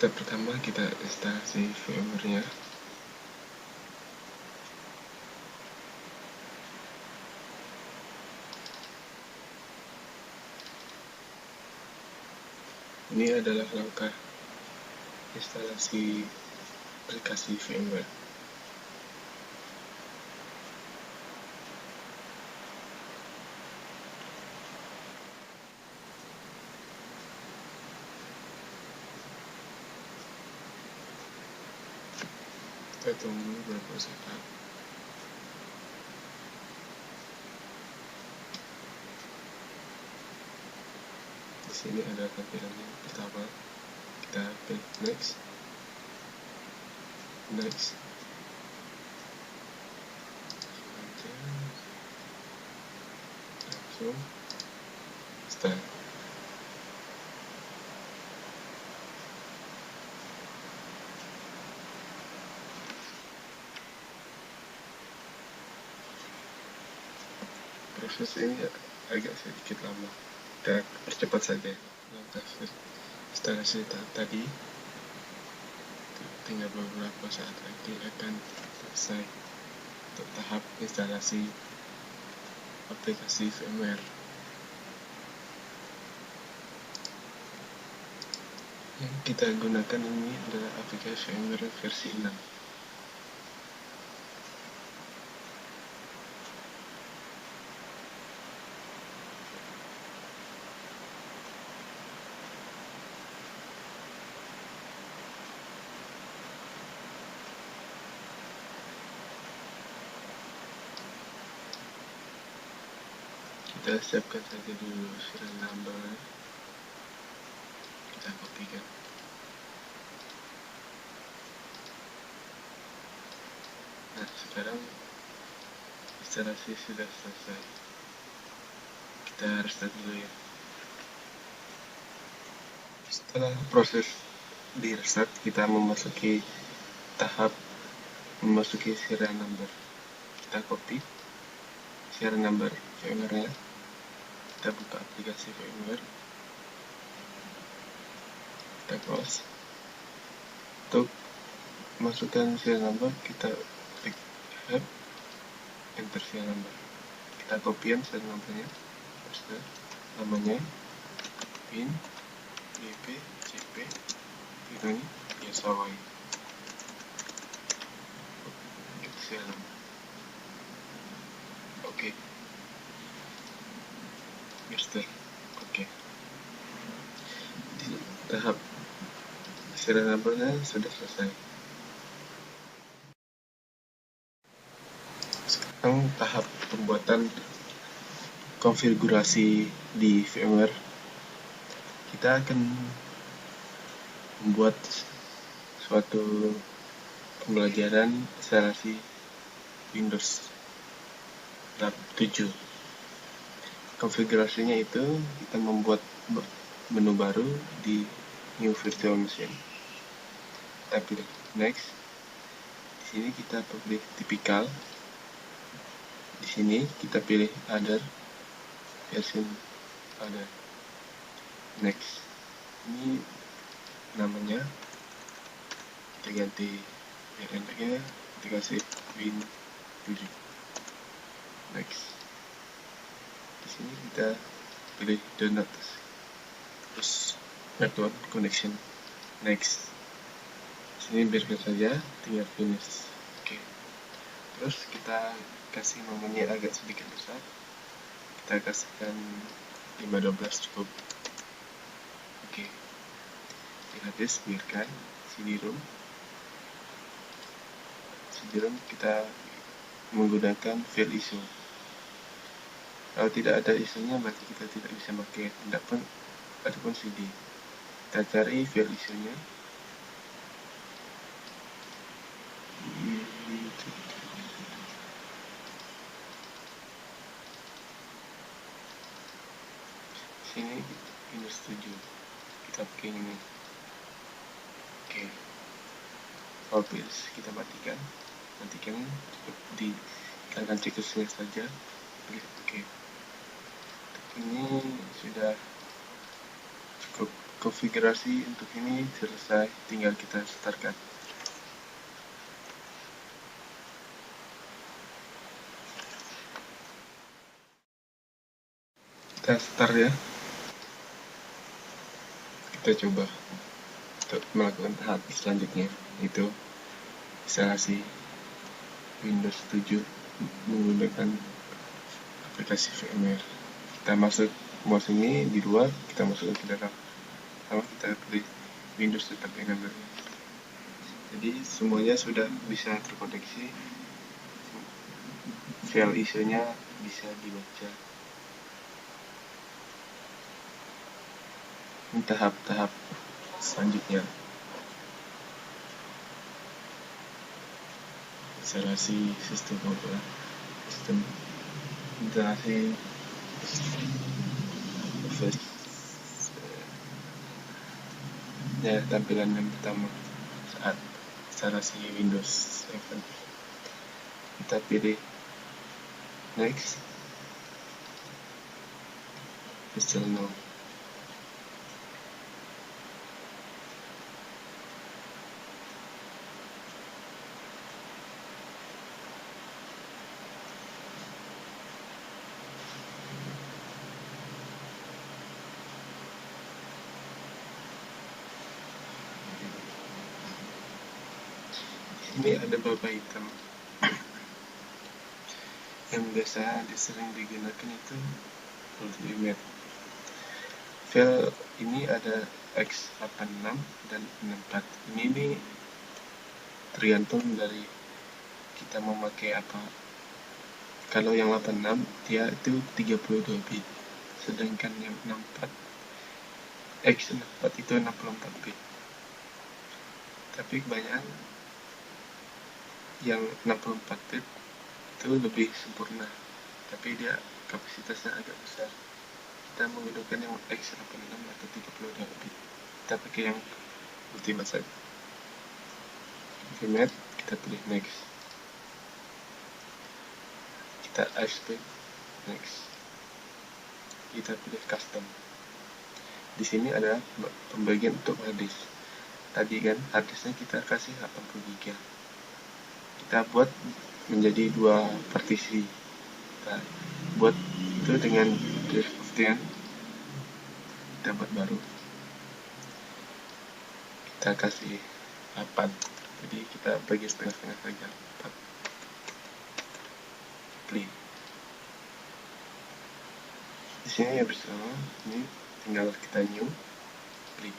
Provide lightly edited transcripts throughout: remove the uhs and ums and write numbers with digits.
Step pertama kita instalasi VMware-nya. Ini adalah langkah instalasi aplikasi VMware. Kita tunggu beberapa saat. Di sini ada tampilan yang pertama. Kita pilih next, langsung start. Proses ini agak sedikit lama, kita percepat saja. Langkah instalasi tadi tinggal beberapa saat lagi akan selesai untuk tahap instalasi aplikasi VMware. Yang kita gunakan ini adalah aplikasi VMware versi 6. Kita siapkan saja dulu serial number, kita kopikan. Nah, sekarang instalasi sudah selesai. Kita restart dulu ya. Setelah proses di restart, kita memasuki tahap memasuki serial number. Kita copy serial number VMware-nya. Kita buka aplikasi VMware, kita close. Untuk masukkan serial number, kita klik help, enter serial number. Kita copy serial numbernya, paste namanya, pin, bp, cp, ini biasa y. Itu serial number. Oke. Mister, oke. Di tahap serial numbernya sudah selesai. Sekarang tahap pembuatan konfigurasi di VMware. Kita akan membuat suatu pembelajaran instalasi Windows 7. Konfigurasinya itu kita membuat menu baru di New Virtual Machine. Kita pilih Next. Di sini kita pilih Typical. Di sini kita pilih Other, version Other. Next. Ini namanya kita ganti enaknya, kita kasih Win 7. Next. Di sini kita pilih Do Not terus Network Connection. Next. Di sini biarkan saja, tinggal finish. Oke. Terus kita kasih momennya agak sedikit besar. Kita kasihkan 512 cukup. Oke. Gratis, biarkan CD-ROM kita menggunakan file ISO. Kalau tidak ada ISO-nya berarti kita tidak bisa pakai ataupun CD. Kita cari file ISO-nya. Sini Windows 7. Kita pakai ini. Oke. Files kita matikan cukup dikatakan ciklusnya saja. Oke. Ini sudah cukup konfigurasi untuk ini selesai, tinggal kita startkan. Kita start ya. Kita coba untuk melakukan tahap selanjutnya, itu instalasi Windows 7 menggunakan aplikasi VMware. Kita masuk mouse ini di luar, kita masukkan ke dalam. Pertama kita pilih Windows tetap dengan baik. Jadi semuanya sudah bisa terkoneksi, file ISO-nya bisa dibaca. Ini tahap-tahap selanjutnya. Instalasi sistem instalasi ya, tampilan yang pertama saat instalasi Windows 7. Kita pilih next, install now. Ini ada baba hitam yang biasa sering digunakan, itu Ultimate. File ini ada x86 dan 64. Ini tergantung dari kita memakai apa. Kalau yang 86 dia itu 32 bit, sedangkan yang 64 x64 itu 64 bit. Tapi kebanyakan yang 64 bit itu lebih sempurna, tapi dia kapasitasnya agak besar. Kita menggunakan yang x86 atau 32 bit. Kita pakai yang Ultimate saja. Ultimate, kita pilih next. Kita expect next. Kita pilih custom. Di sini ada pembagian untuk harddisk. Tadi kan harddisknya kita kasih 80 GB. Kita buat menjadi 2 partisi. Kita buat itu dengan drive of 10. Kita buat baru. Kita kasih 8. Jadi kita bagi setengah-setengah saja. 4. Play. Di sini ya bersama, ini tinggal kita new, play.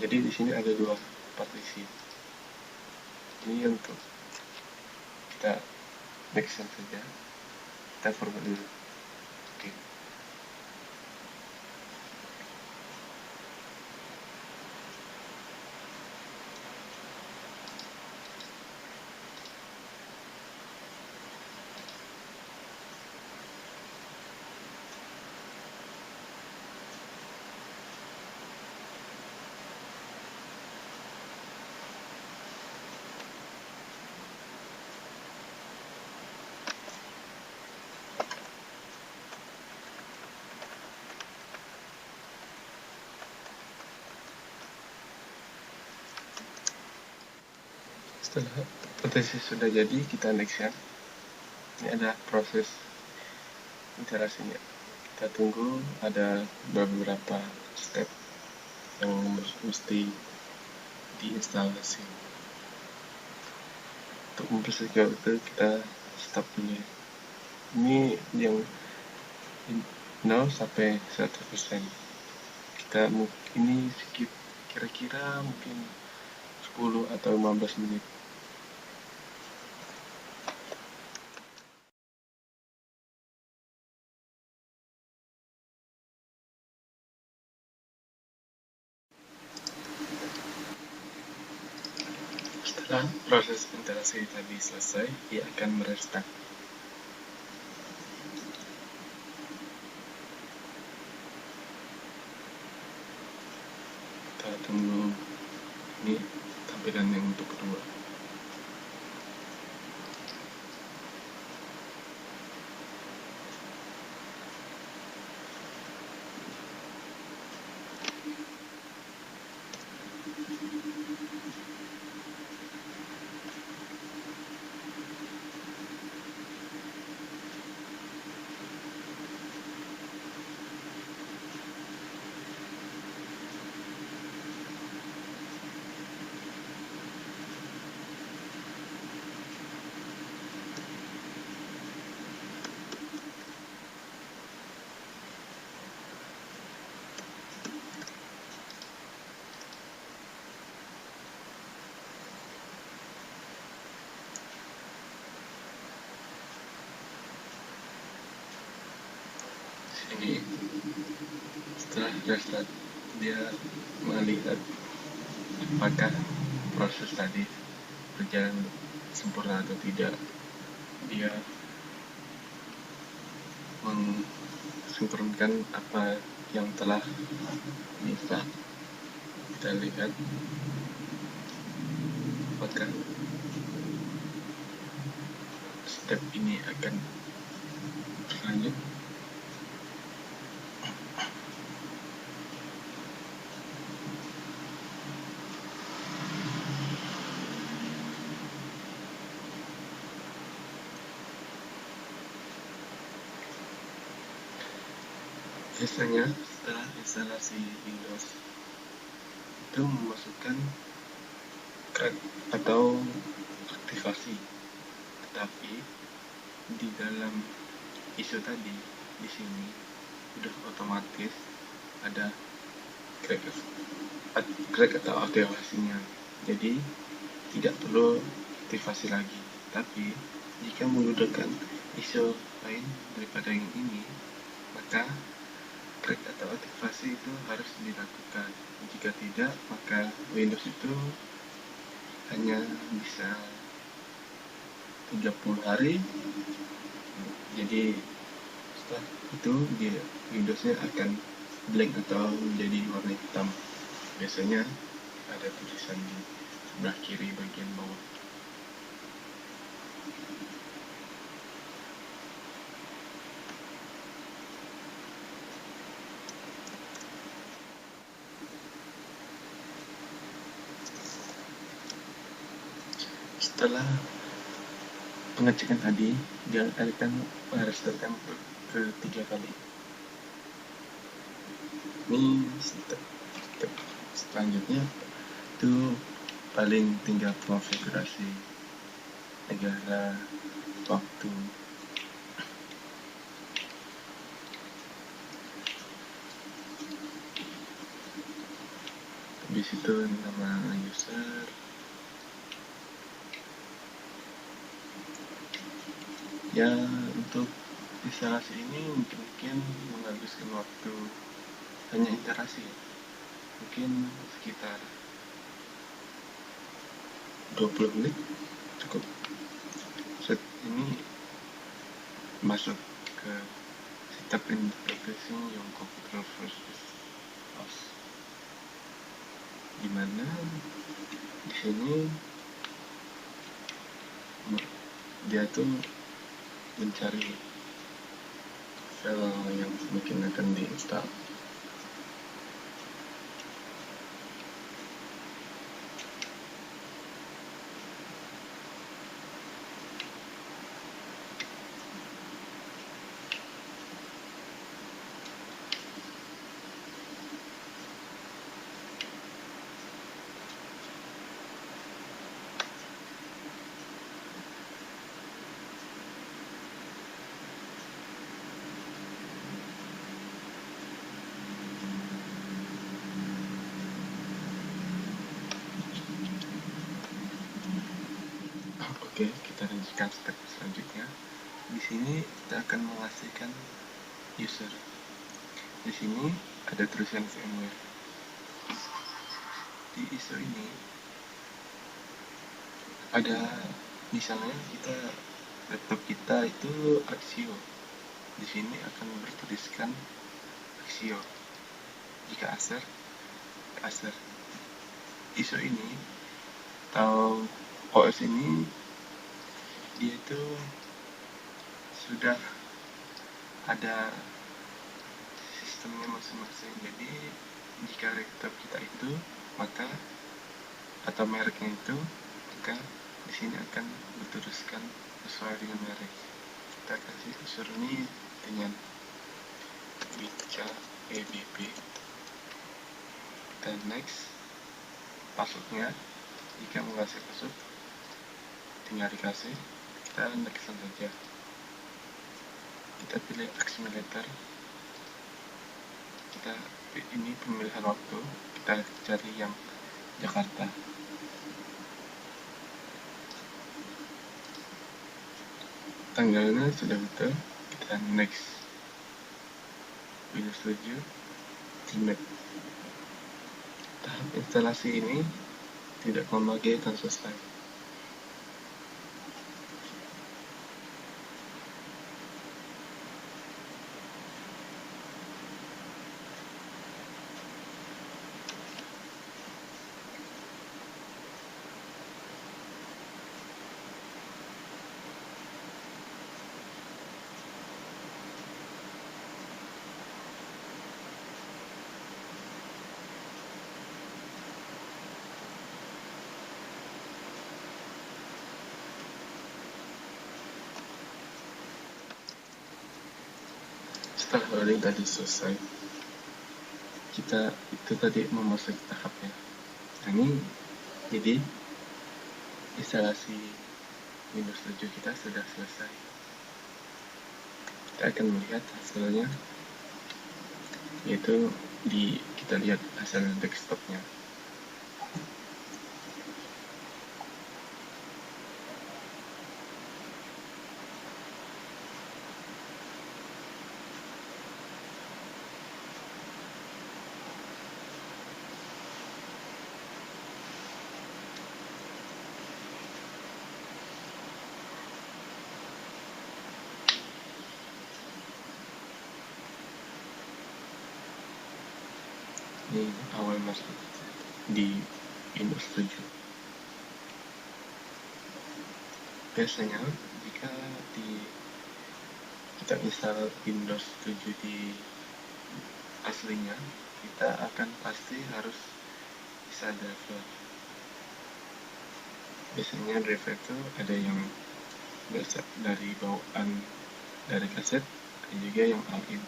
Jadi di sini ada 2 partisi. Ini untuk kita next saja. Kita format dulu. Oke. Setelah partisi sudah jadi, kita next ya. Ini ada proses instalasinya. Kita tunggu, ada beberapa step yang mesti diinstalasi. Untuk mempersingkat itu kita stop dulu ya. Ini yang 0 sampai 100%. Kita ini skip kira-kira mungkin 10 atau 15 menit. Setelah proses instalasi tadi selesai, ia akan merestart. Kita tunggu, ini tampilan yang untuk kedua. Ini setelah restart dia melihat apakah proses tadi berjalan sempurna atau tidak. Dia mensinkronkan apa yang telah bisa kita lihat, apakah step ini akan berlanjut. Biasanya setelah instalasi Windows itu memasukkan crack atau aktivasi, tetapi di dalam ISO tadi di sini sudah otomatis ada crack atau aktivasinya, jadi tidak perlu aktivasi lagi. Tapi jika menggunakan ISO lain daripada yang ini, maka crack atau aktivasi itu harus dilakukan. Jika tidak, maka Windows itu hanya bisa 30 hari. Jadi setelah itu Windowsnya akan blank atau menjadi warna hitam. Biasanya ada tulisan di sebelah kiri bagian bawah. Setelah pengecekan tadi, dia akan merestarkan ketiga kali. Ini step selanjutnya itu paling tinggal konfigurasi negara, waktu. Habis itu nama user. Ya, untuk instalasi ini mungkin menghabiskan waktu hanya instalasi mungkin sekitar 20 menit cukup. Set ini masuk ke setup interface yang computer versus OS, dimana di sini dia tuh mencari file yang mungkin akan diinstal. Oke, kita lanjutkan step selanjutnya. Di sini kita akan mengasihkan user. Di sini ada tulisan firmware. Di ISO ini ada, misalnya laptop kita itu Axio. Di sini akan bertuliskan Axio. Jika Acer. ISO ini atau OS ini dia itu sudah ada sistemnya masing-masing. Jadi jika laptop kita itu maka atau mereknya itu, maka di sini akan dituliskan sesuai dengan merek. Kita kasih user ini dengan Wica EBB. Dan next, passwordnya jika mau kasih password tinggal dikasih, kita next saja. Kita pilih accumulator, kita ini pemilihan waktu, kita cari yang Jakarta. Tanggalnya sudah betul, kita next. Windows 7 di Mac. Tahap instalasi ini tidak lama lagi akan selesai. Setelah loading tadi selesai, kita itu tadi memasuki tahapnya. Nah, ini jadi instalasi Windows 7 kita sudah selesai. Kita akan melihat hasilnya, yaitu kita lihat hasil desktopnya. Ini awal masuk di Windows 7. Biasanya jika kita install Windows 7 di aslinya, kita akan pasti harus bisa driver. Biasanya driver itu ada yang biasa dari bawaan dari kaset, ada juga yang all-in.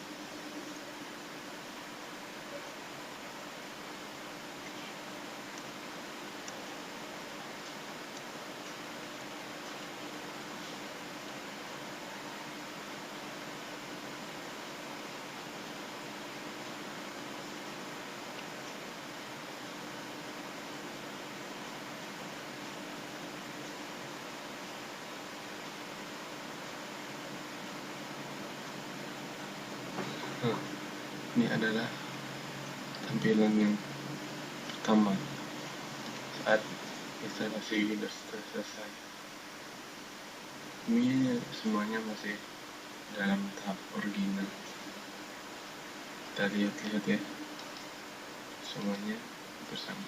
Ini adalah tampilan yang pertama saat instalasi Windows selesai. Ini semuanya masih dalam tahap original. Kita lihat ya, semuanya bersama.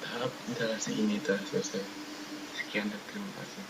Tahap instalasi ini telah selesai. Sekian dan terima kasih.